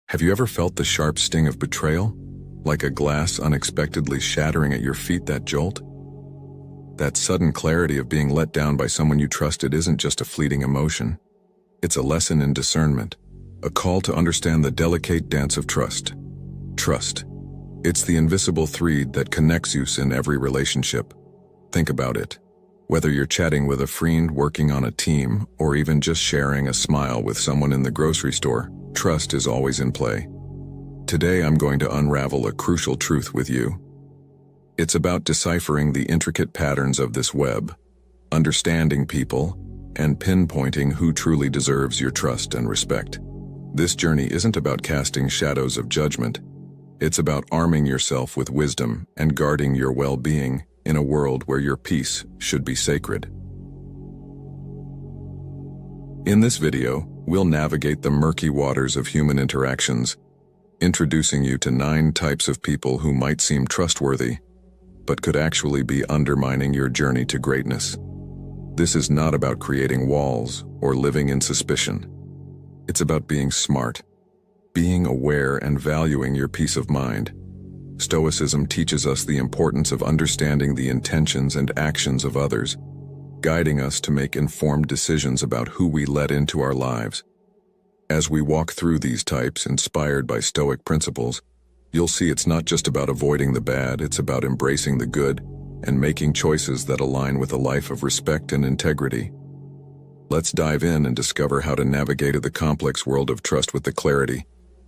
Have you ever felt the sharp sting of betrayal? Like a glass unexpectedly shattering at your feet, that jolt? That sudden clarity of being let down by someone you trusted isn't just a fleeting emotion. It's a lesson in discernment, a call to understand the delicate dance of trust. Trust. It's the invisible thread that connects you in every relationship. Think about it. Whether you're chatting with a friend, working on a team, or even just sharing a smile with someone in the grocery store, trust is always in play. Today I'm going to unravel a crucial truth with you. It's about deciphering the intricate patterns of this web, understanding people, and pinpointing who truly deserves your trust and respect. This journey isn't about casting shadows of judgment. It's about arming yourself with wisdom and guarding your well-being in a world where your peace should be sacred. In this video, we'll navigate the murky waters of human interactions, introducing you to 9 types of people who might seem trustworthy, but could actually be undermining your journey to greatness. This is not about creating walls or living in suspicion. It's about being smart, being aware and valuing your peace of mind. Stoicism teaches us the importance of understanding the intentions and actions of others, guiding us to make informed decisions about who we let into our lives. As we walk through these types inspired by Stoic principles, you'll see it's not just about avoiding the bad, it's about embracing the good and making choices that align with a life of respect and integrity. Let's dive in and discover how to navigate the complex world of trust with the clarity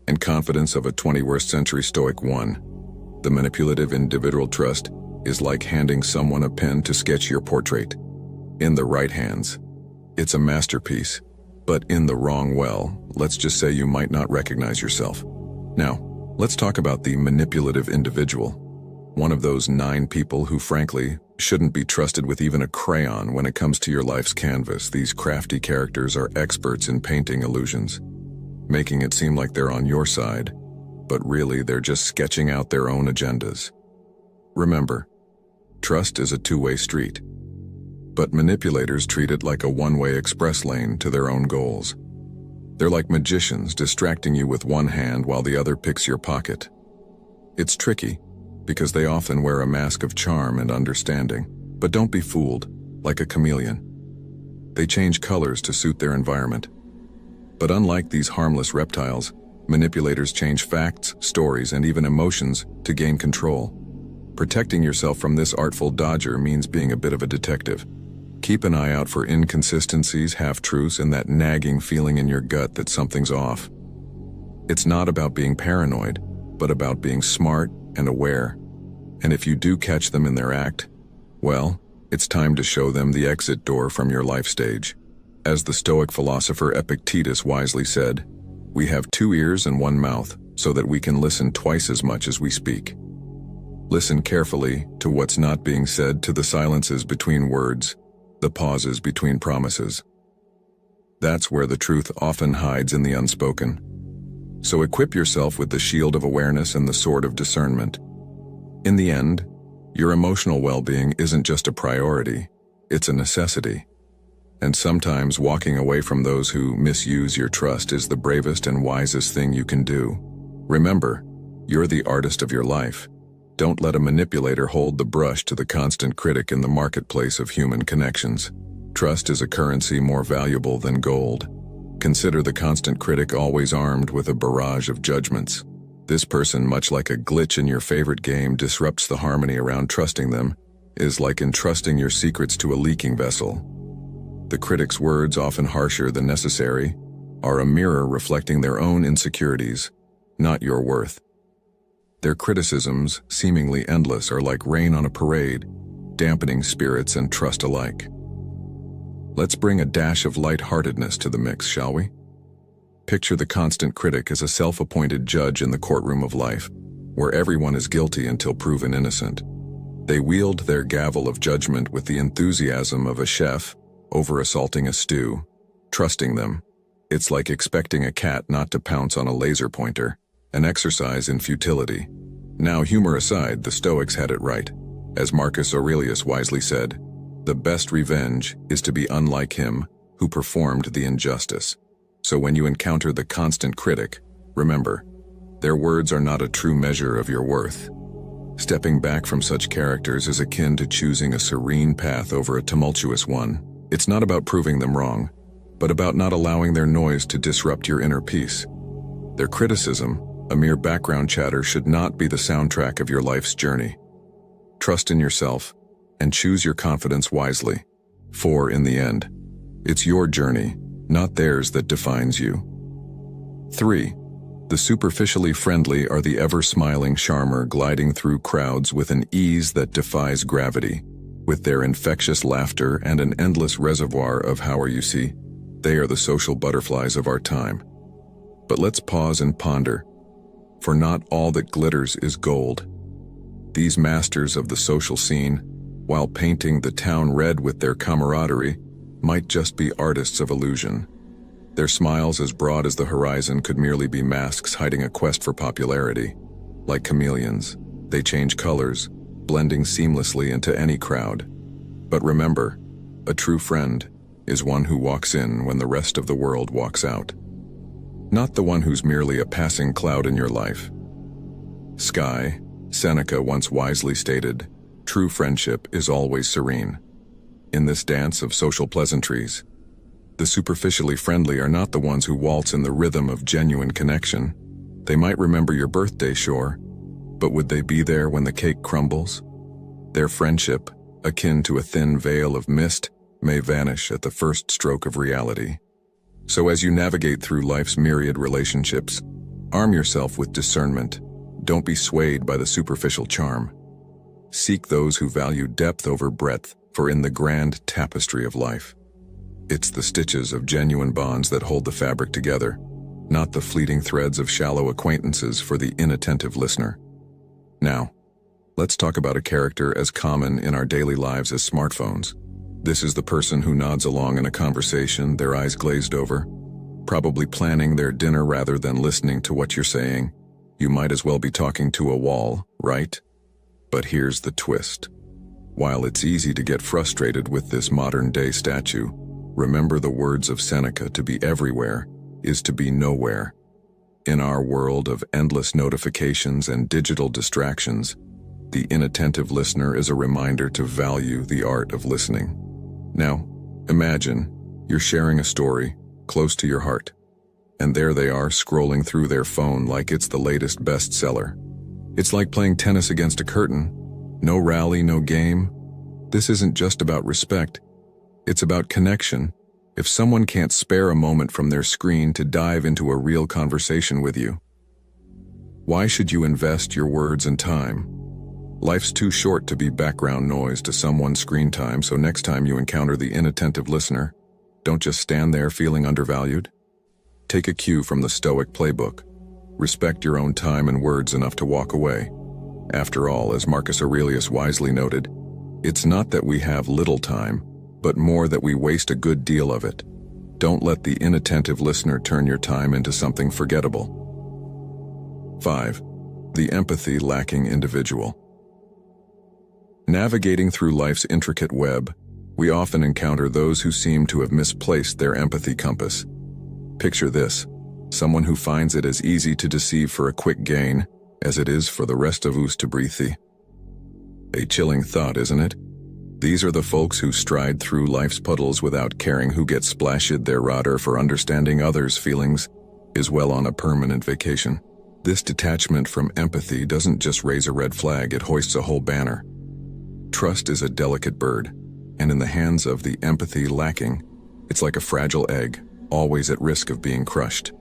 and confidence of a 21st century Stoic. 1. The manipulative individual. Trust is like handing someone a pen to sketch your portrait. In the right hands, it's a masterpiece, but in the wrong, well, let's just say you might not recognize yourself. Now, let's talk about the manipulative individual. One of those 9 people who, frankly, shouldn't be trusted with even a crayon when it comes to your life's canvas. These crafty characters are experts in painting illusions, making it seem like they're on your side, but really they're just sketching out their own agendas. Remember, trust is a two-way street, but manipulators treat it like a one-way express lane to their own goals. They're like magicians, distracting you with one hand while the other picks your pocket. It's tricky, because they often wear a mask of charm and understanding, but don't be fooled, like a chameleon. They change colors to suit their environment. But unlike these harmless reptiles, manipulators change facts, stories, and even emotions to gain control. Protecting yourself from this artful dodger means being a bit of a detective. Keep an eye out for inconsistencies, half-truths, and that nagging feeling in your gut that something's off. It's not about being paranoid, but about being smart and aware. And if you do catch them in their act, well, it's time to show them the exit door from your life stage. As the Stoic philosopher Epictetus wisely said, "We have 2 ears and 1 mouth, so that we can listen twice as much as we speak." Listen carefully to what's not being said, to the silences between words, the pauses between promises. That's where the truth often hides, in the unspoken. So equip yourself with the shield of awareness and the sword of discernment. In the end, your emotional well-being isn't just a priority, it's a necessity. And sometimes walking away from those who misuse your trust is the bravest and wisest thing you can do. Remember, you're the artist of your life. Don't let a manipulator hold the brush to the constant critic in the marketplace of human connections. Trust is a currency more valuable than gold. Consider the constant critic, always armed with a barrage of judgments. This person, much like a glitch in your favorite game, disrupts the harmony around trusting them, is like entrusting your secrets to a leaking vessel. The critic's words, often harsher than necessary, are a mirror reflecting their own insecurities, not your worth. Their criticisms, seemingly endless, are like rain on a parade, dampening spirits and trust alike. Let's bring a dash of lightheartedness to the mix, shall we? Picture the constant critic as a self-appointed judge in the courtroom of life, where everyone is guilty until proven innocent. They wield their gavel of judgment with the enthusiasm of a chef over assaulting a stew. Trusting them, it's like expecting a cat not to pounce on a laser pointer, an exercise in futility. Now, humor aside, the Stoics had it right. As Marcus Aurelius wisely said, "The best revenge is to be unlike him who performed the injustice." So when you encounter the constant critic, remember, Their words are not a true measure of your worth. Stepping back from such characters is akin to choosing a serene path over a tumultuous one. It's not about proving them wrong, but about not allowing their noise to disrupt your inner peace. Their criticism, a mere background chatter, should not be the soundtrack of your life's journey. Trust in yourself and choose your confidence wisely, for in the end, it's your journey, not theirs, that defines you. 3. The superficially friendly are the ever-smiling charmer gliding through crowds with an ease that defies gravity. With their infectious laughter and an endless reservoir of "how are you, see?" they are the social butterflies of our time. But let's pause and ponder, for not all that glitters is gold. These masters of the social scene, while painting the town red with their camaraderie, might just be artists of illusion. Their smiles, as broad as the horizon, could merely be masks hiding a quest for popularity. Like chameleons, they change colors, blending seamlessly into any crowd. But remember, a true friend is one who walks in when the rest of the world walks out. Not the one who's merely a passing cloud in your life. Seneca once wisely stated, "True friendship is always serene." In this dance of social pleasantries, the superficially friendly are not the ones who waltz in the rhythm of genuine connection. They might remember your birthday, sure, but would they be there when the cake crumbles? Their friendship, akin to a thin veil of mist, may vanish at the first stroke of reality. So as you navigate through life's myriad relationships, arm yourself with discernment. Don't be swayed by the superficial charm. Seek those who value depth over breadth, for in the grand tapestry of life, it's the stitches of genuine bonds that hold the fabric together, not the fleeting threads of shallow acquaintances for the inattentive listener. Now, let's talk about a character as common in our daily lives as smartphones. This is the person who nods along in a conversation, their eyes glazed over, probably planning their dinner rather than listening to what you're saying. You might as well be talking to a wall, right? But here's the twist. While it's easy to get frustrated with this modern-day statue, remember the words of Seneca: to be everywhere is to be nowhere. In our world of endless notifications and digital distractions, the inattentive listener is a reminder to value the art of listening. Now, imagine you're sharing a story close to your heart, and there they are scrolling through their phone like it's the latest bestseller. It's like playing tennis against a curtain. No rally, no game. This isn't just about respect. It's about connection. If someone can't spare a moment from their screen to dive into a real conversation with you, why should you invest your words and time? Life's too short to be background noise to someone's screen time, so next time you encounter the inattentive listener, don't just stand there feeling undervalued. Take a cue from the Stoic playbook. Respect your own time and words enough to walk away. After all, as Marcus Aurelius wisely noted, it's not that we have little time, but more that we waste a good deal of it. Don't let the inattentive listener turn your time into something forgettable. 5. The empathy lacking individual. Navigating through life's intricate web, we often encounter those who seem to have misplaced their empathy compass. Picture this: someone who finds it as easy to deceive for a quick gain as it is for the rest of us to breathe. A chilling thought, isn't it? These are the folks who stride through life's puddles without caring who gets splashed. Their rudder for understanding others' feelings is well on a permanent vacation. This detachment from empathy doesn't just raise a red flag, it hoists a whole banner. Trust is a delicate bird, and in the hands of the empathy lacking, it's like a fragile egg, always at risk of being crushed.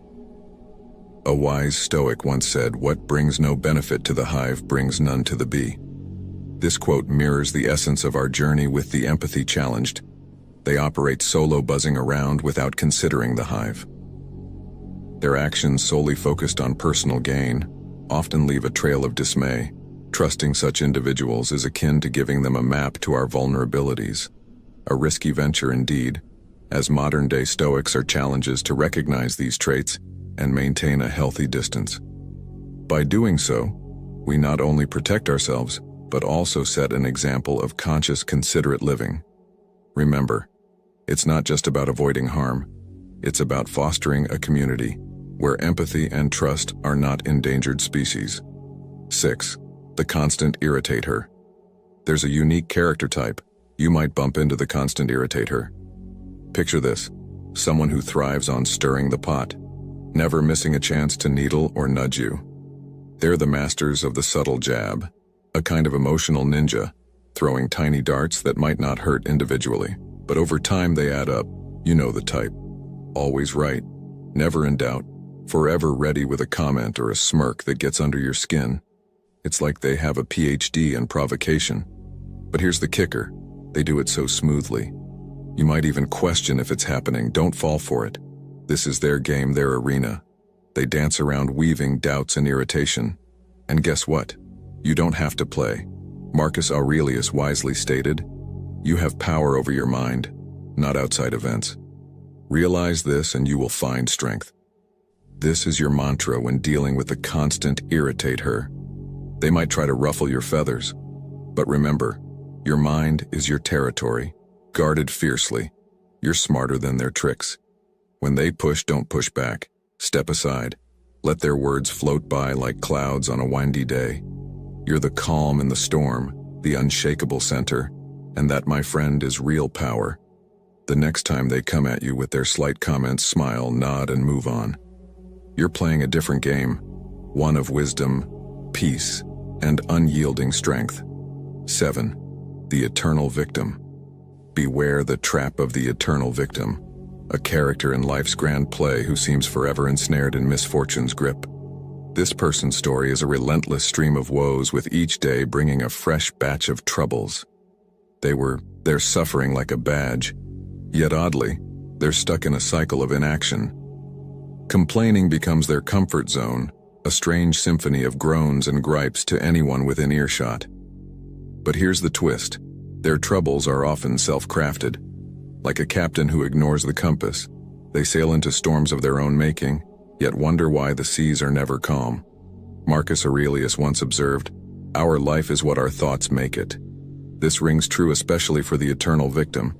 A wise Stoic once said, "What brings no benefit to the hive brings none to the bee." This quote mirrors the essence of our journey with the empathy challenged. They operate solo, buzzing around without considering the hive. Their actions, solely focused on personal gain, often leave a trail of dismay. Trusting such individuals is akin to giving them a map to our vulnerabilities. A risky venture indeed, as modern-day Stoics are challenges to recognize these traits and maintain a healthy distance. By doing so, we not only protect ourselves, but also set an example of conscious, considerate living. Remember, it's not just about avoiding harm, it's about fostering a community, where empathy and trust are not endangered species. 6. The constant irritator. There's a unique character type. You might bump into the constant irritator. Picture this: someone who thrives on stirring the pot, never missing a chance to needle or nudge you. They're the masters of the subtle jab, a kind of emotional ninja, throwing tiny darts that might not hurt individually, but over time they add up. You know the type. Always right, never in doubt, forever ready with a comment or a smirk that gets under your skin. It's like they have a PhD in provocation. But here's the kicker: they do it so smoothly. You might even question if it's happening. Don't fall for it. This is their game, their arena. They dance around weaving doubts and irritation. And guess what? You don't have to play. Marcus Aurelius wisely stated, "You have power over your mind, not outside events." Realize this and you will find strength. This is your mantra when dealing with the constant irritator. They might try to ruffle your feathers, but remember, your mind is your territory, guarded fiercely. You're smarter than their tricks. When they push, don't push back. Step aside. Let their words float by like clouds on a windy day. You're the calm in the storm, the unshakable center, and that, my friend, is real power. The next time they come at you with their slight comments, smile, nod, and move on. You're playing a different game, one of wisdom, peace, and unyielding strength. 7. The eternal victim. Beware the trap of the eternal victim, a character in life's grand play who seems forever ensnared in misfortune's grip. This person's story is a relentless stream of woes, with each day bringing a fresh batch of troubles. They're suffering like a badge, yet oddly, they're stuck in a cycle of inaction. Complaining becomes their comfort zone, a strange symphony of groans and gripes to anyone within earshot. But here's the twist: their troubles are often self-crafted. Like a captain who ignores the compass, they sail into storms of their own making, yet wonder why the seas are never calm. Marcus Aurelius once observed, "Our life is what our thoughts make it." This rings true especially for the eternal victim.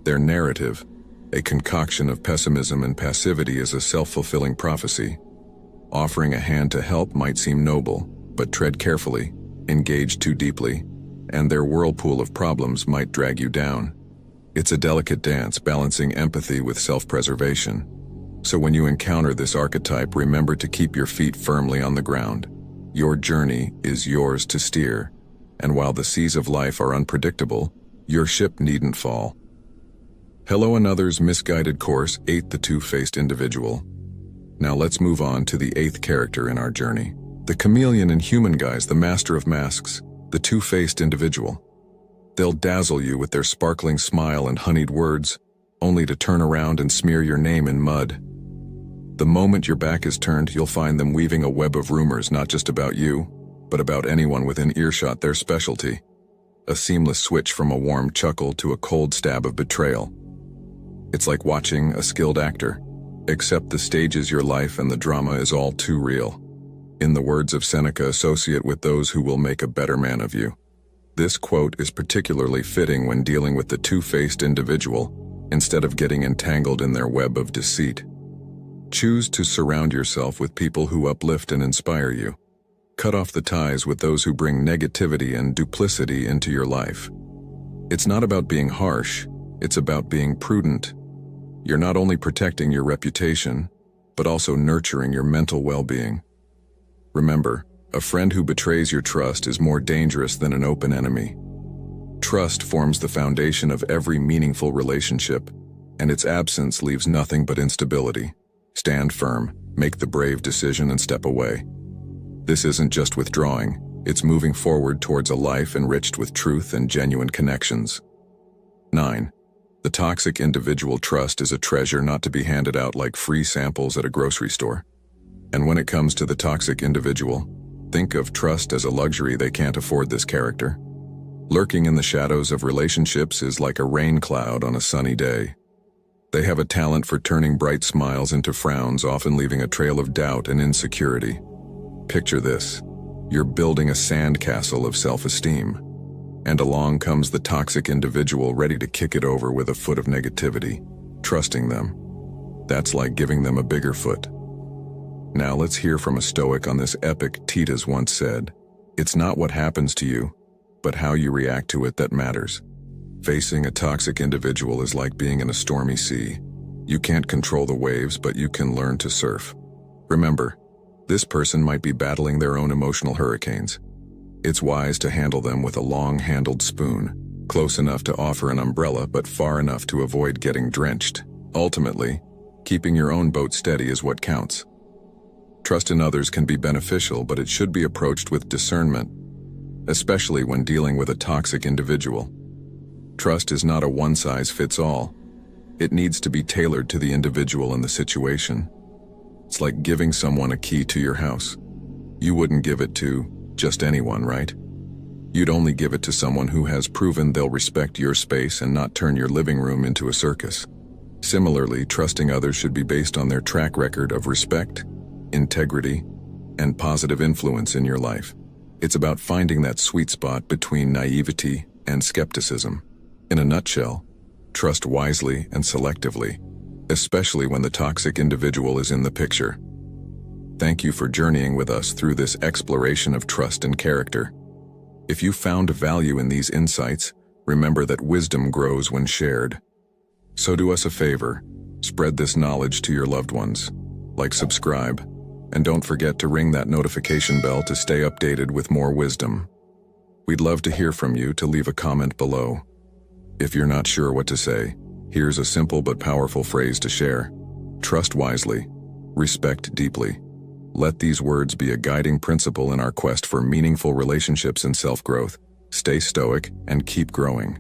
Their narrative, a concoction of pessimism and passivity, is a self-fulfilling prophecy. Offering a hand to help might seem noble, but tread carefully, engage too deeply, and their whirlpool of problems might drag you down. It's a delicate dance, balancing empathy with self-preservation. So when you encounter this archetype, remember to keep your feet firmly on the ground. Your journey is yours to steer, and while the seas of life are unpredictable, your ship needn't fall. Hello, another's misguided course, 8. The two-faced individual. Now let's move on to the 8th character in our journey. The chameleon in human guise, the master of masks, the two-faced individual. They'll dazzle you with their sparkling smile and honeyed words, only to turn around and smear your name in mud. The moment your back is turned, you'll find them weaving a web of rumors, not just about you, but about anyone within earshot, their specialty. A seamless switch from a warm chuckle to a cold stab of betrayal. It's like watching a skilled actor, except the stage is your life and the drama is all too real. In the words of Seneca, associate with those who will make a better man of you. This quote is particularly fitting when dealing with the two-faced individual, instead of getting entangled in their web of deceit. Choose to surround yourself with people who uplift and inspire you. Cut off the ties with those who bring negativity and duplicity into your life. It's not about being harsh, it's about being prudent. You're not only protecting your reputation, but also nurturing your mental well-being. Remember, a friend who betrays your trust is more dangerous than an open enemy. Trust forms the foundation of every meaningful relationship, and its absence leaves nothing but instability. Stand firm, make the brave decision, and step away. This isn't just withdrawing, it's moving forward towards a life enriched with truth and genuine connections. 9. The toxic individual. Trust is a treasure not to be handed out like free samples at a grocery store. And when it comes to the toxic individual, think of trust as a luxury. They can't afford this character. Lurking in the shadows of relationships is like a rain cloud on a sunny day. They have a talent for turning bright smiles into frowns, often leaving a trail of doubt and insecurity. Picture this: you're building a sandcastle of self-esteem, and along comes the toxic individual ready to kick it over with a foot of negativity. Trusting them, that's like giving them a bigger foot. Now let's hear from a Stoic on this epic. Titus once said, "It's not what happens to you, but how you react to it that matters." Facing a toxic individual is like being in a stormy sea. You can't control the waves, but you can learn to surf. Remember, this person might be battling their own emotional hurricanes. It's wise to handle them with a long-handled spoon, close enough to offer an umbrella but far enough to avoid getting drenched. Ultimately, keeping your own boat steady is what counts. Trust in others can be beneficial, but it should be approached with discernment, especially when dealing with a toxic individual. Trust is not a one-size-fits-all. It needs to be tailored to the individual and the situation. It's like giving someone a key to your house. You wouldn't give it to just anyone, right? You'd only give it to someone who has proven they'll respect your space and not turn your living room into a circus. Similarly, trusting others should be based on their track record of respect, integrity, and positive influence in your life. It's about finding that sweet spot between naivety and skepticism. In a nutshell, trust wisely and selectively, especially when the toxic individual is in the picture. Thank you for journeying with us through this exploration of trust and character. If you found value in these insights, remember that wisdom grows when shared. So do us a favor, spread this knowledge to your loved ones. Like, subscribe, and don't forget to ring that notification bell to stay updated with more wisdom. We'd love to hear from you. To leave a comment below. If you're not sure what to say, here's a simple but powerful phrase to share. Trust wisely, respect deeply. Let these words be a guiding principle in our quest for meaningful relationships and self-growth. Stay stoic and keep growing.